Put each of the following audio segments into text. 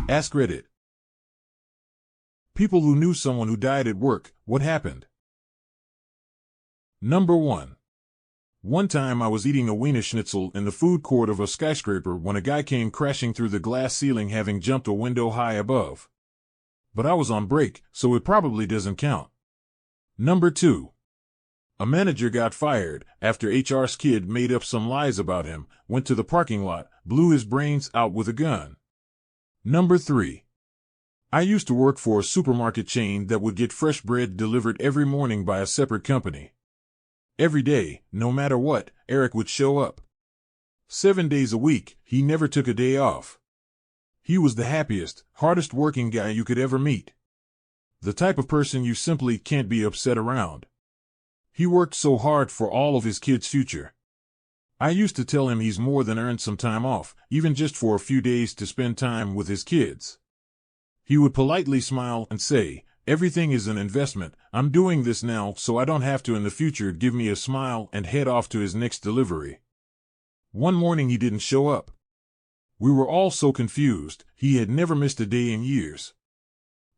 AskReddit. People who knew someone who died at work. What happened? Number 1. One time I was eating a Wiener Schnitzel in the food court of a skyscraper when a guy came crashing through the glass ceiling, having jumped a window high above. But I was on break, so it probably doesn't count. Number 2. A manager got fired after HR's kid made up some lies about him, went to the parking lot, blew his brains out with a gun. Number 3. I used to work for a supermarket chain that would get fresh bread delivered every morning by a separate company. Every day, no matter what, Eric would show up. 7 days a week, he never took a day off. He was the happiest, hardest working guy you could ever meet. The type of person you simply can't be upset around. He worked so hard for all of his kids' future. I used to tell him he's more than earned some time off, even just for a few days to spend time with his kids. He would politely smile and say, "Everything is an investment. I'm doing this now so I don't have to in the future," give me a smile and head off to his next delivery. One morning he didn't show up. We were all so confused. He had never missed a day in years.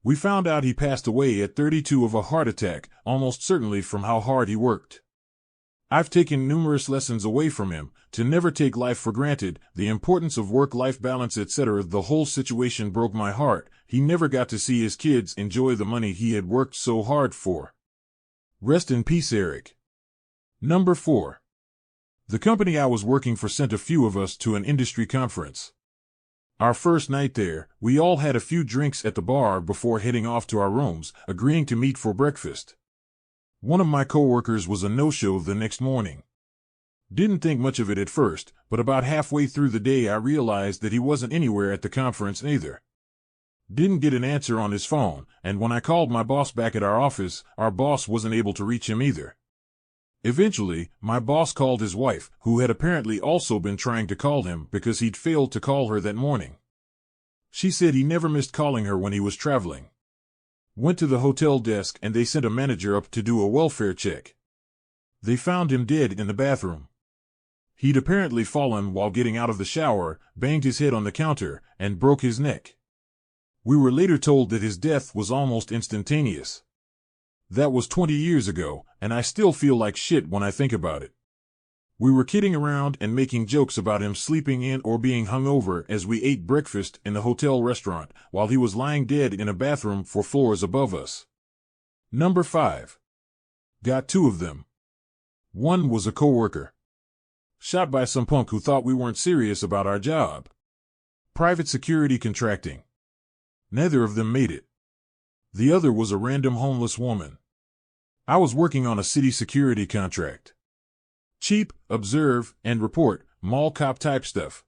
We found out he passed away at 32 of a heart attack, almost certainly from how hard he worked. I've taken numerous lessons away from him, to never take life for granted, the importance of work-life balance, etc. The whole situation broke my heart. He never got to see his kids enjoy the money he had worked so hard for. Rest in peace, Eric. Number 4. The company I was working for sent a few of us to an industry conference. Our first night there, we all had a few drinks at the bar before heading off to our rooms, agreeing to meet for breakfast. One of my coworkers was a no-show the next morning. Didn't think much of it at first, but about halfway through the day I realized that he wasn't anywhere at the conference either. Didn't get an answer on his phone, and when I called my boss back at our office, our boss wasn't able to reach him either. Eventually, my boss called his wife, who had apparently also been trying to call him because he'd failed to call her that morning. She said he never missed calling her when he was traveling. Went to the hotel desk and they sent a manager up to do a welfare check. They found him dead in the bathroom. He'd apparently fallen while getting out of the shower, banged his head on the counter, and broke his neck. We were later told that his death was almost instantaneous. That was 20 years ago, and I still feel like shit when I think about it. We were kidding around and making jokes about him sleeping in or being hungover as we ate breakfast in the hotel restaurant, while he was lying dead in a bathroom 4 floors above us. Number 5. Got 2 of them. One was a coworker. Shot by some punk who thought we weren't serious about our job. Private security contracting. Neither of them made it. The other was a random homeless woman. I was working on a city security contract. Cheap, observe, and report, mall cop type stuff.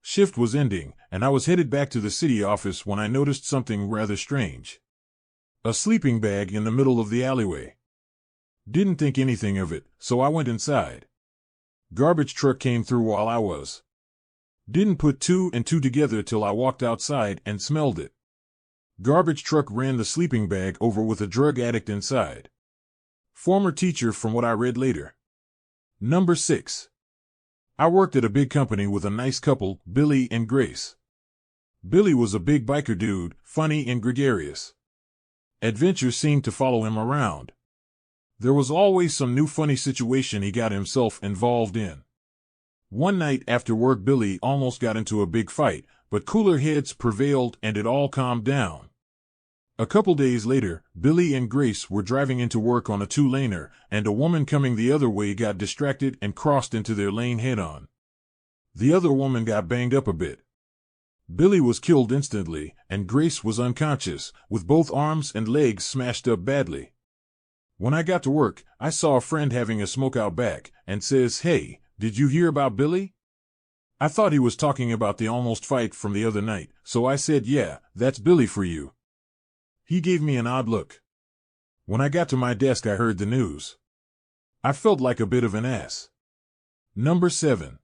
Shift was ending, and I was headed back to the city office when I noticed something rather strange. A sleeping bag in the middle of the alleyway. Didn't think anything of it, so I went inside. Garbage truck came through while I was. Didn't put 2 and 2 together till I walked outside and smelled it. Garbage truck ran the sleeping bag over with a drug addict inside. Former teacher from what I read later. Number 6. I worked at a big company with a nice couple, Billy and Grace. Billy was a big biker dude, funny and gregarious. Adventure seemed to follow him around. There was always some new funny situation he got himself involved in. One night after work, Billy almost got into a big fight, but cooler heads prevailed and it all calmed down. A couple days later, Billy and Grace were driving into work on a 2-laner, and a woman coming the other way got distracted and crossed into their lane head-on. The other woman got banged up a bit. Billy was killed instantly, and Grace was unconscious, with both arms and legs smashed up badly. When I got to work, I saw a friend having a smoke out back, and says, "Hey, did you hear about Billy?" I thought he was talking about the almost fight from the other night, so I said, "Yeah, that's Billy for you." He gave me an odd look. When I got to my desk, I heard the news. I felt like a bit of an ass. Number 7.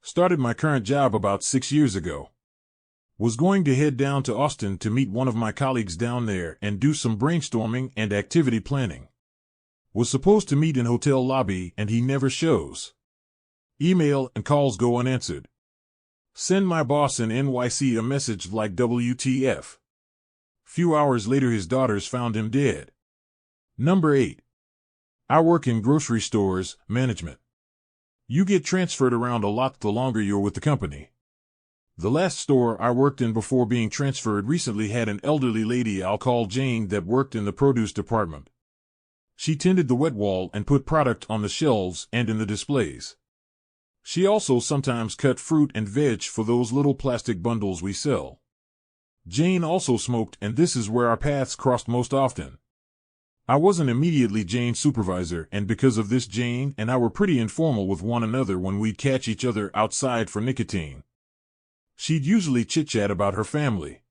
Started my current job about 6 years ago. Was going to head down to Austin to meet one of my colleagues down there and do some brainstorming and activity planning. Was supposed to meet in hotel lobby and he never shows. Email and calls go unanswered. Send my boss in NYC a message like WTF. Few hours later his daughters found him dead. Number 8. I work in grocery stores, management. You get transferred around a lot the longer you're with the company. The last store I worked in before being transferred recently had an elderly lady I'll call Jane that worked in the produce department. She tended the wet wall and put product on the shelves and in the displays. She also sometimes cut fruit and veg for those little plastic bundles we sell. Jane also smoked, and this is where our paths crossed most often. I wasn't immediately Jane's supervisor, and because of this Jane and I were pretty informal with one another when we'd catch each other outside for nicotine. She'd usually chit-chat about her family.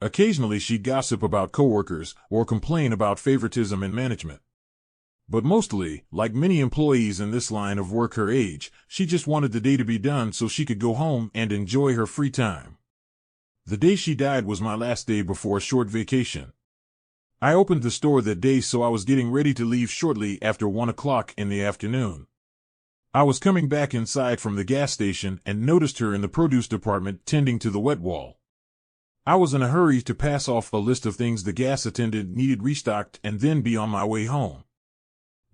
Occasionally she'd gossip about coworkers or complain about favoritism in management. But mostly, like many employees in this line of work her age, she just wanted the day to be done so she could go home and enjoy her free time. The day she died was my last day before a short vacation. I opened the store that day, so I was getting ready to leave shortly after 1 o'clock in the afternoon. I was coming back inside from the gas station and noticed her in the produce department tending to the wet wall. I was in a hurry to pass off a list of things the gas attendant needed restocked and then be on my way home.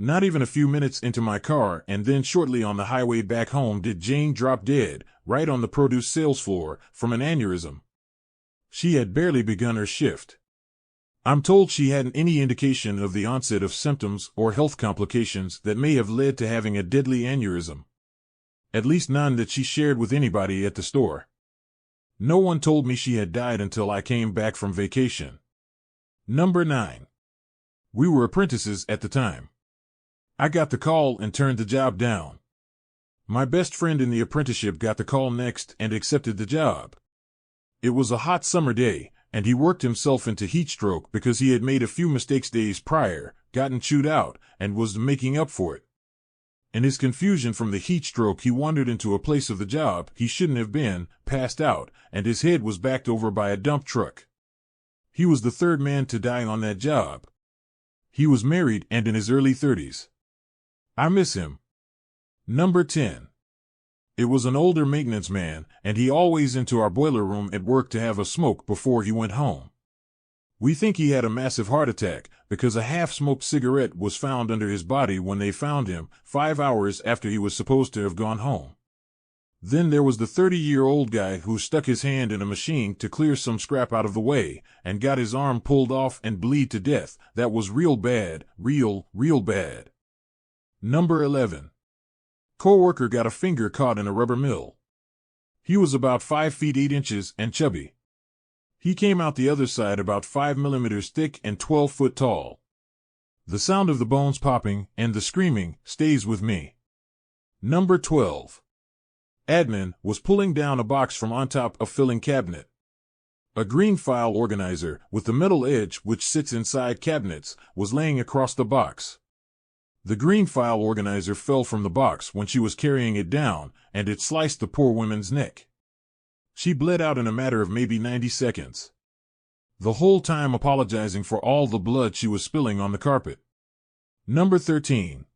Not even a few minutes into my car and then shortly on the highway back home did Jane drop dead, right on the produce sales floor, from an aneurysm. She had barely begun her shift. I'm told she hadn't any indication of the onset of symptoms or health complications that may have led to having a deadly aneurysm. At least none that she shared with anybody at the store. No one told me she had died until I came back from vacation. Number 9. We were apprentices at the time. I got the call and turned the job down. My best friend in the apprenticeship got the call next and accepted the job. It was a hot summer day, and he worked himself into heat stroke because he had made a few mistakes days prior, gotten chewed out, and was making up for it. In his confusion from the heat stroke, he wandered into a place of the job he shouldn't have been, passed out, and his head was backed over by a dump truck. He was the third man to die on that job. He was married and in his early 30s. I miss him. Number 10. It was an older maintenance man, and he always into our boiler room at work to have a smoke before he went home. We think he had a massive heart attack because a half-smoked cigarette was found under his body when they found him 5 hours after he was supposed to have gone home. Then there was the 30-year-old guy who stuck his hand in a machine to clear some scrap out of the way and got his arm pulled off and bleed to death. That was real bad, real bad. Number 11. Coworker got a finger caught in a rubber mill. He was about 5 feet 8 inches and chubby. He came out the other side about 5 millimeters thick and 12 foot tall. The sound of the bones popping and the screaming stays with me. Number 12. Admin was pulling down a box from on top of filing cabinet. A green file organizer with the metal edge which sits inside cabinets was laying across the box. The green file organizer fell from the box when she was carrying it down, and it sliced the poor woman's neck. She bled out in a matter of maybe 90 seconds. The whole time apologizing for all the blood she was spilling on the carpet. Number 13.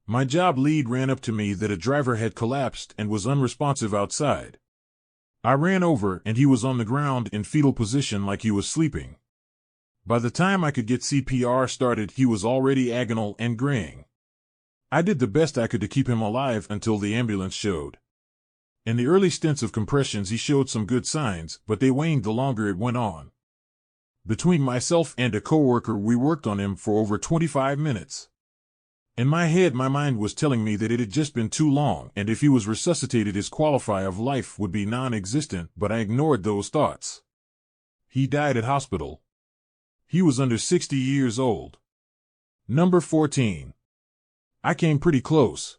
My job lead ran up to me that a driver had collapsed and was unresponsive outside. I ran over and he was on the ground in fetal position like he was sleeping. By the time I could get CPR started, he was already agonal and graying. I did the best I could to keep him alive until the ambulance showed. In the early stints of compressions he showed some good signs, but they waned the longer it went on. Between myself and a coworker we worked on him for over 25 minutes. In my head my mind was telling me that it had just been too long, and if he was resuscitated his quality of life would be non-existent, but I ignored those thoughts. He died at hospital. He was under 60 years old. Number 14. I came pretty close.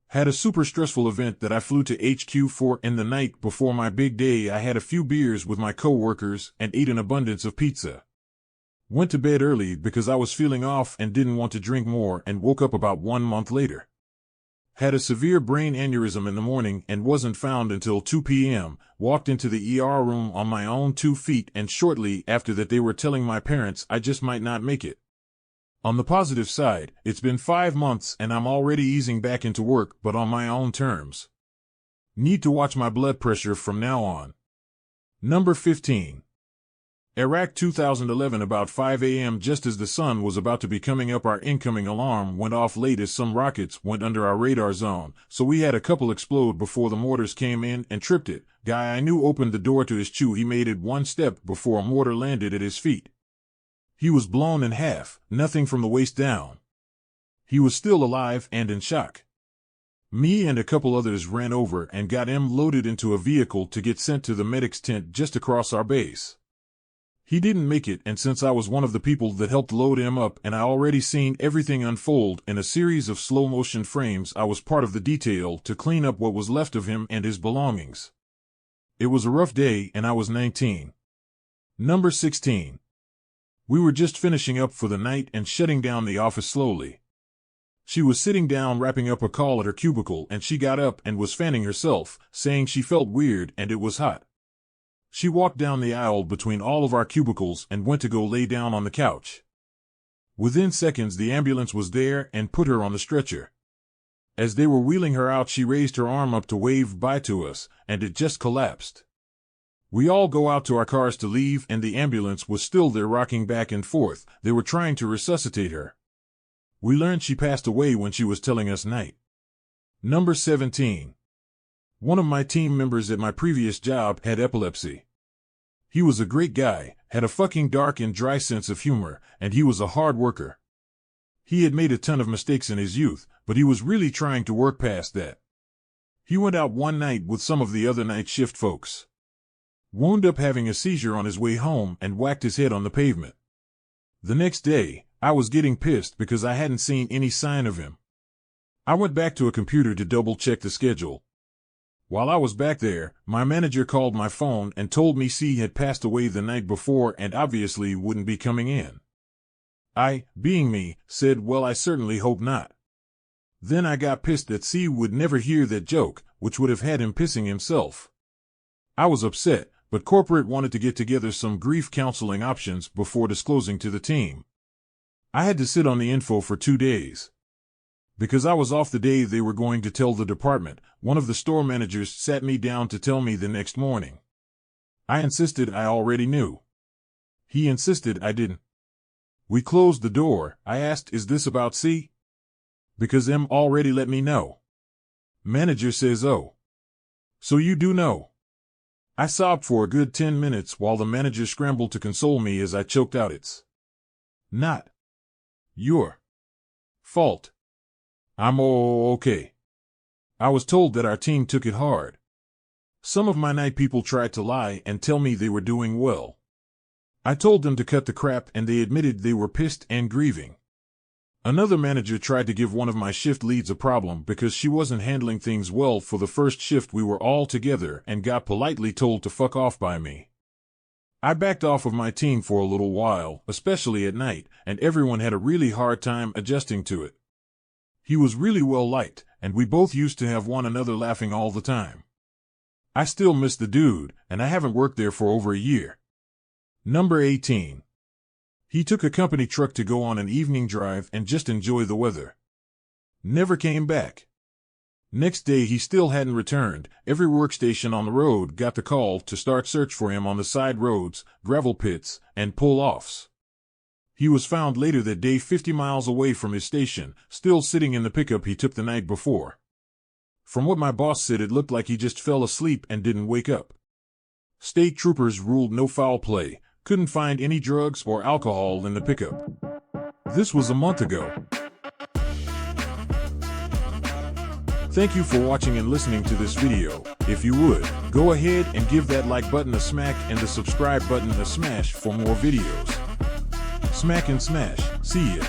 Had a super stressful event that I flew to HQ for, in the night before my big day I had a few beers with my co-workers and ate an abundance of pizza. Went to bed early because I was feeling off and didn't want to drink more, and woke up about 1 month later. Had a severe brain aneurysm in the morning and wasn't found until 2 p.m., walked into the ER room on my own 2 feet, and shortly after that they were telling my parents I just might not make it. On the positive side, it's been 5 months and I'm already easing back into work, but on my own terms. Need to watch my blood pressure from now on. Number 15. Iraq 2011. About 5 a.m. just as the sun was about to be coming up, our incoming alarm went off late as some rockets went under our radar zone, so we had a couple explode before the mortars came in and tripped it. Guy I knew opened the door to his chew. He made it one step before a mortar landed at his feet. He was blown in half, nothing from the waist down. He was still alive and in shock. Me and a couple others ran over and got him loaded into a vehicle to get sent to the medic's tent just across our base. He didn't make it, and since I was one of the people that helped load him up and I already seen everything unfold in a series of slow-motion frames, I was part of the detail to clean up what was left of him and his belongings. It was a rough day, and I was 19. Number 16. We were just finishing up for the night and shutting down the office slowly. She was sitting down wrapping up a call at her cubicle, and she got up and was fanning herself, saying she felt weird and it was hot. She walked down the aisle between all of our cubicles and went to go lay down on the couch. Within seconds, the ambulance was there and put her on the stretcher. As they were wheeling her out, she raised her arm up to wave bye to us, and it just collapsed. We all go out to our cars to leave, and the ambulance was still there rocking back and forth. They were trying to resuscitate her. We learned she passed away when she was telling us night. Number 17. One of my team members at my previous job had epilepsy. He was a great guy, had a fucking dark and dry sense of humor, and he was a hard worker. He had made a ton of mistakes in his youth, but he was really trying to work past that. He went out one night with some of the other night shift folks. Wound up having a seizure on his way home and whacked his head on the pavement. The next day, I was getting pissed because I hadn't seen any sign of him. I went back to a computer to double-check the schedule. While I was back there, my manager called my phone and told me C had passed away the night before and obviously wouldn't be coming in. I, being me, said, well, I certainly hope not. Then I got pissed that C would never hear that joke, which would have had him pissing himself. I was upset, but corporate wanted to get together some grief counseling options before disclosing to the team. I had to sit on the info for 2 days. Because I was off the day they were going to tell the department, one of the store managers sat me down to tell me the next morning. I insisted I already knew. He insisted I didn't. We closed the door. I asked, is this about C? Because M already let me know. Manager says, oh. So you do know. I sobbed for a good 10 minutes while the manager scrambled to console me as I choked out, it's not your fault. I'm okay. I was told that our team took it hard. Some of my night people tried to lie and tell me they were doing well. I told them to cut the crap and they admitted they were pissed and grieving. Another manager tried to give one of my shift leads a problem because she wasn't handling things well for the first shift we were all together and got politely told to fuck off by me. I backed off of my team for a little while, especially at night, and everyone had a really hard time adjusting to it. He was really well liked, and we both used to have one another laughing all the time. I still miss the dude, and I haven't worked there for over a year. Number 18. He took a company truck to go on an evening drive and just enjoy the weather. Never came back. Next day he still hadn't returned. Every workstation on the road got the call to start search for him on the side roads, gravel pits, and pull-offs. He was found later that day 50 miles away from his station, still sitting in the pickup he took the night before. From what my boss said, it looked like he just fell asleep and didn't wake up. State troopers ruled no foul play, couldn't find any drugs or alcohol in the pickup. This was a month ago. Thank you for watching and listening to this video. If you would, go ahead and give that like button a smack and the subscribe button a smash for more videos. Smack and smash. See ya.